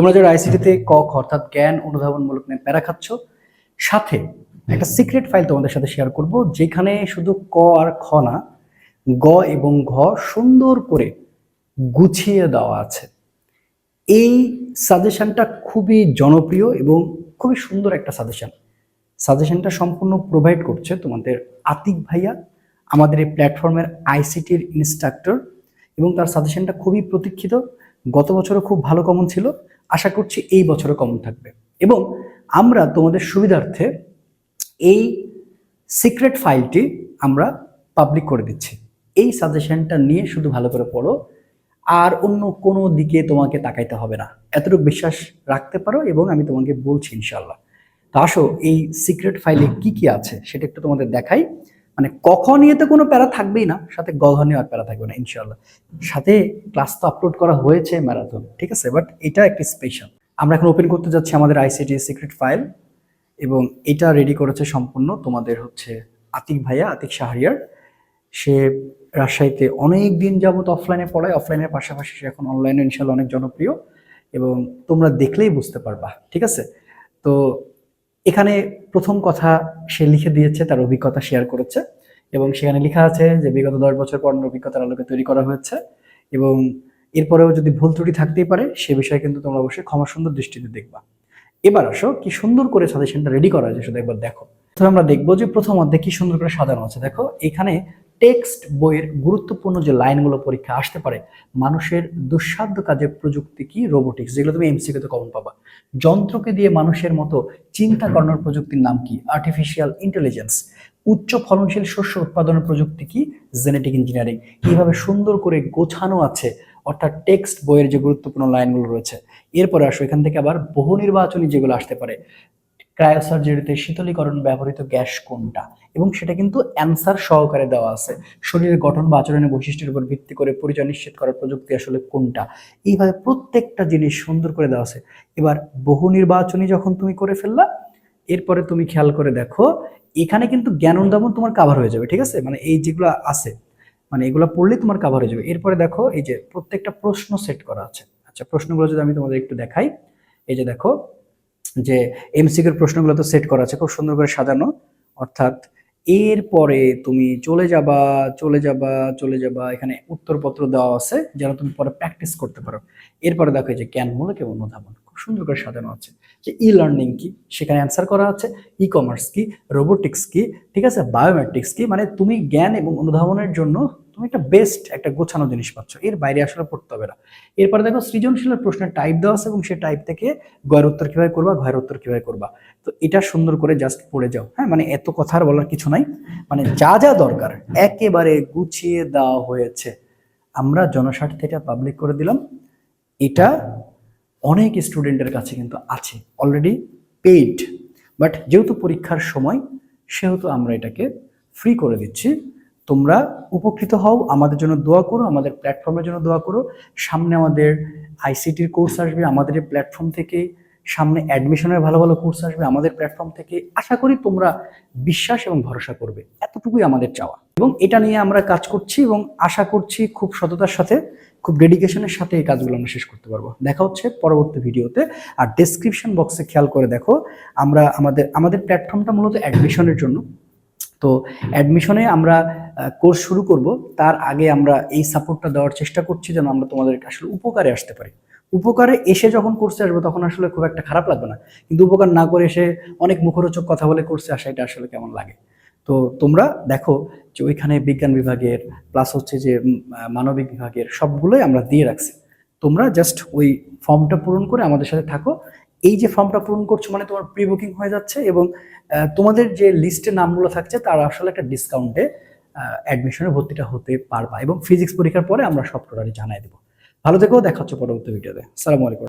তোমরা যারা আইসিটিতে ক খ অর্থাৎ জ্ঞান অনুধাবনমূলক নিয়ে প্যারা খাচ্ছ, সাথে একটা সিক্রেট ফাইল তোমাদের সাথে শেয়ার করব, যেখানে শুধু ক আর খ না, গ এবং ঘ সুন্দর করে গুছিয়ে দেওয়া আছে। এই সাজেশনটা খুবই জনপ্রিয় এবং খুবই সুন্দর একটা সাজেশনটা সম্পূর্ণ প্রোভাইড করছে তোমাদের আতিক ভাইয়া, আমাদের এই প্ল্যাটফর্মের আইসিটির ইনস্ট্রাক্টর, এবং তার সাজেশনটা খুবই প্রতীক্ষিত। গত বছরও খুব ভালো কমন ছিল, আশা করছি এই বছরও কমন থাকবে। এবং আমরা তোমাদের সুবিধার্থে এই সিক্রেট ফাইলটি আমরা পাবলিক করে দিচ্ছি। এই সাজেশনটা নিয়ে শুধু ভালো করে পড়ো, আর অন্য কোনো দিকে তোমাকে তাকাইতে হবে না, এতটুকু বিশ্বাস রাখতে পারো এবং আমি তোমাকে বলছি ইনশাল্লাহ। তো আসো, এই সিক্রেট ফাইলে কি কি আছে সেটা একটু তোমাদের দেখাই। মানে কখন নিয়ে তো কোনো প্যারা থাকবেই না, সাথে গঘ নিয়ে আর প্যারা থাকবে না ইনশাল্লাহ। সাথে ক্লাস তো আপলোড করা হয়েছে ম্যারাথন, ঠিক আছে, বাট এটা একটা স্পেশাল। আমরা এখন ওপেন করতে যাচ্ছি আমাদের আইসিটি সিক্রেট ফাইল, এবং এটা রেডি করেছে সম্পূর্ণ তোমাদের হচ্ছে আতিক ভাইয়া, আতিক শাহরিয়ার। সে রাজশাহীতে অনেক দিন যাবত অফলাইনে পড়ায়, অফলাইনের পাশাপাশি সে এখন অনলাইনে ইনশাল্লাহ অনেক জনপ্রিয়, এবং তোমরা দেখলেই বুঝতে পারবা, ঠিক আছে। তো এখানে প্রথম কথা সে লিখে দিয়েছে, তার অভিজ্ঞতা শেয়ার করেছে, এবং সেখানে লেখা আছে যে বিগত 10 বছর পড়ানোর অভিজ্ঞতার আলোকে তৈরি করা হয়েছে, এবং এরপরেও যদি ভুল ত্রুটি থাকতেই পারে সে বিষয়ে কিন্তু তোমরা অবশ্যই ক্ষমা সুন্দর দৃষ্টিতে দেখবা। এবার আসো, কি সুন্দর করে সাজেশনটা রেডি করা হয়েছে শুধু একবার দেখো। তো আমরা দেখবো যে প্রথম অধ্যায়ে কি সুন্দর করে সাজানো আছে। দেখো এখানে টেক্সট বইয়ের গুরুত্বপূর্ণ যে লাইনগুলো পরীক্ষা আসতে পারে, মানুষের দুঃসাধ্য কাজে প্রযুক্তি কি, রোবোটিক্স, যেগুলো তুমি এমসিকিউতে কমন পাবা। যন্ত্রকে দিয়ে মানুষের মতো চিন্তা করানোর প্রযুক্তির নাম কি, আর্টিফিশিয়াল ইন্টেলিজেন্স। উচ্চ ফলনশীল শস্য উৎপাদনের প্রযুক্তি কি, জেনেটিক ইঞ্জিনিয়ারিং। এইভাবে সুন্দর করে গোছানো আছে, অর্থাৎ টেক্সট বইয়ের যে গুরুত্বপূর্ণ লাইনগুলো রয়েছে। এরপরে আসো, এখান থেকে আবার বহু নির্বাচনী যেগুলো আসতে পারে, ক্রায়োসার্জারিতে শীতলীকরণ ব্যবহৃত গ্যাস কোনটা, এবং সেটা কিন্তু অ্যান্সার সহকারে দেওয়া আছে। শরীরের গঠন বা আচরণের বৈশিষ্ট্যের উপর ভিত্তি করে পরিচয় নিশ্চিত করার প্রযুক্তি আসলে কোনটা। এইভাবে প্রত্যেকটা জিনিস সুন্দর করে দেওয়া আছে। এবার বহু নির্বাচনী যখন তুমি করে ফেললা, এরপরে তুমি খেয়াল করে দেখো, এখানে কিন্তু জ্ঞান অনুধাবন তোমার কাভার হয়ে যাবে, ঠিক আছে। মানে এই যেগুলো আছে, মানে এগুলো পড়লে তোমার কাভার হয়ে যাবে। এরপরে দেখো এই যে প্রত্যেকটা প্রশ্ন সেট করা আছে। আচ্ছা, প্রশ্নগুলো যদি আমি তোমাদের একটু দেখাই, এই যে দেখো যে এমসিকিউর প্রশ্নগুলো তো সেট করা আছে, খুব সুন্দর করে সাজানো। অর্থাৎ এরপরে তুমি চলে যাবা চলে যাবা চলে যাবা, এখানে উত্তরপত্র দেওয়া আছে যেন তুমি পরে প্র্যাকটিস করতে পারো। এরপরে দেখো যে জ্ঞানমূলক এবং অনুধাবন খুব সুন্দর করে সাজানো আছে, যে ই লার্নিং কি সেখানে অ্যান্সার করা আছে, ই কমার্স কি, রোবোটিক্স কি, ঠিক আছে, বায়োমেট্রিক্স কি। মানে তুমি জ্ঞান এবং অনুধাবনের জন্য তুমি একটা বেস্ট একটা গোছানো জিনিস পাচ্ছ, এর বাইরে আসলে পড়তে হবে না। এরপরে দেখো সৃজনশীলের প্রশ্নের টাইপ দেওয়া আছে, এবং সেই টাইপ থেকে গয়ের উত্তর কিভাবে করবা, ঘয়ের উত্তর কিভাবে করবা। তো এটা সুন্দর করে জাস্ট পড়ে যাও, হ্যাঁ, মানে এত কথা আর বলার কিছু নাই, মানে যা যা দরকার একেবারে গুছিয়ে দেওয়া হয়েছে। আমরা জনস্বার্থে এটা পাবলিক করে দিলাম। এটা অনেক স্টুডেন্টের কাছে কিন্তু আছে অলরেডি পেইড, বাট যেহেতু পরীক্ষার সময় সেহেতু আমরা এটাকে ফ্রি করে দিচ্ছি। তোমরা উপকৃত হও, আমাদের জন্য দোয়া করো, আমাদের প্ল্যাটফর্মের জন্য দোয়া করো। সামনে আমাদের আইসিটির কোর্স আসবে আমাদের এই প্ল্যাটফর্ম থেকে, সামনে অ্যাডমিশনের ভালো ভালো কোর্স আসবে আমাদের প্ল্যাটফর্ম থেকে। আশা করি তোমরা বিশ্বাস এবং ভরসা করবে, এতটুকুই আমাদের চাওয়া। এবং এটা নিয়ে আমরা কাজ করছি, এবং আশা করছি খুব সততার সাথে, খুব ডেডিকেশনের সাথে এই কাজগুলো আমরা শেষ করতে পারবো। দেখা হচ্ছে পরবর্তী ভিডিওতে। আর ডেসক্রিপশন বক্সে খেয়াল করে দেখো, আমরা আমাদের প্ল্যাটফর্মটা মূলত অ্যাডমিশনের জন্য। তো অ্যাডমিশনে আমরা কোর্স শুরু করব, তার আগে আমরা এই সাপোর্টটা দেওয়ার চেষ্টা করছি যেন আমরা তোমাদের আসলে উপকারে আসতে পারি। উপকারে এসে যখন কোর্সে আসবো তখন আসলে খুব একটা খারাপ লাগবে না, কিন্তু উপকার না করে এসে অনেক মুখরোচক কথা বলে কোর্সে আসা, এটা আসলে কেমন লাগে। তো তোমরা দেখো যে ওইখানে বিজ্ঞান বিভাগের প্লাস হচ্ছে যে মানবিক বিভাগের সবগুলোই আমরা দিয়ে রাখছি। তোমরা জাস্ট ওই ফর্মটা পূরণ করে আমাদের সাথে থাকো। এই যে ফর্মটা পূরণ করছো মানে তোমার প্রি বুকিং হয়ে যাচ্ছে, এবং তোমাদের যে লিস্টে নামগুলো থাকছে তার আসলে একটা ডিসকাউন্টে অ্যাডমিশনে ভর্তিটা হতে পারবা, এবং ফিজিক্স পরীক্ষার পরে আমরা সব টোটালি জানাই দেবো। ভালো থেকো, দেখা হচ্ছে পরবর্তী ভিডিওতে। আসসালামু আলাইকুম।